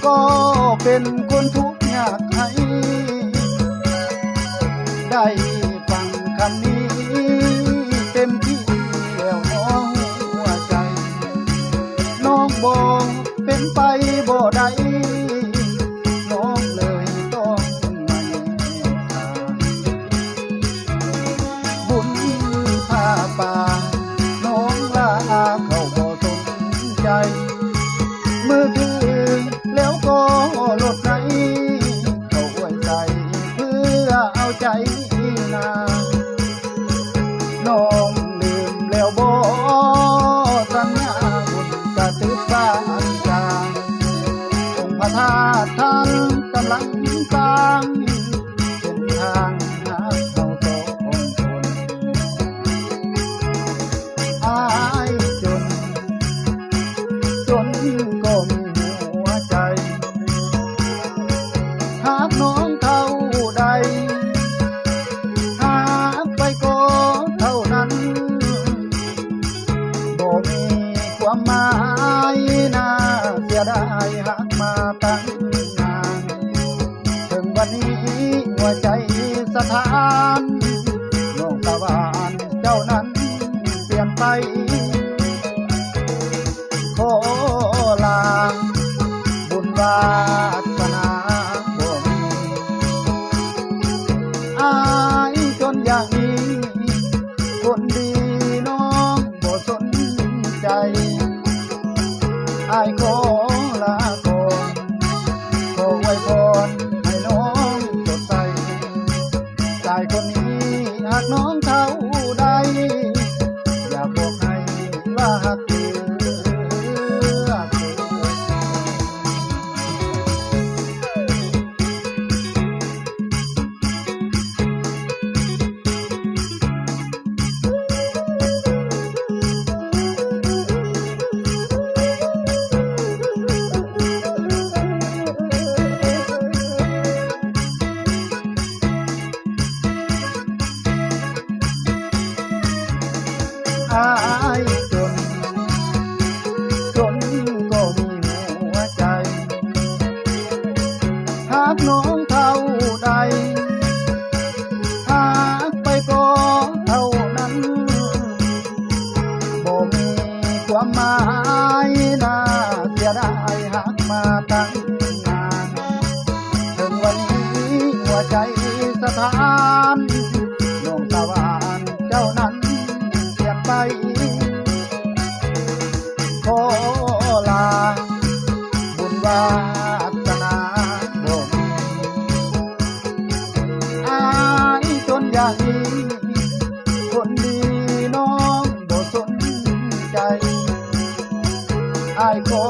ก็เป็นคนทุกข์ยากให้ได้ฟังคำนี้เต็มที่แล้วน้องหัวใจน้องบอกเป็นไปบ่ได้น้องเลยต้องมาทางบุญพาป่าน้องลาเขาบ่สนใจมือถือแล้วก็ลดไหนเขาอวยใจเพื่อเอาใจนาน้องลืมแล้วบ่สัญญาบุญกระตือบ้านจางองค์พระธาตุท่านกำลังสร้างเส้นทางหาเขาสองคนอายจนก็มีหัวใจหากน้องเท่าใดหากไปก็เท่านั้นบ่มีความหมายน่าเสียดายหากมาตั้งนานถึงวันนี้หัวใจสถานน้องตะวันเจ้านั้นเปลี่ยนไปขอลาบุญวาสนาบ่มีอายจนอย่างนี้คนดีน้องบ่สนใจอายขอลาก่อนขอไว้พรให้น้องสดใสชายคนนี้หากน้องเท่าใดอยากบอกให้ว่าหักอายจนก็มีหัวใจหากน้องเท่าใดหากไปก็เท่านั้นบ่มีความหมายน่าเสียดายหากมาตั้งนานถึงวันนี้หัวใจสถานน้องตะวันเจ้านั้นไปขอลาบุญวาสนาบ่มีอายจนอย่างนี้คนดีน้องบ่สนใจอายขอ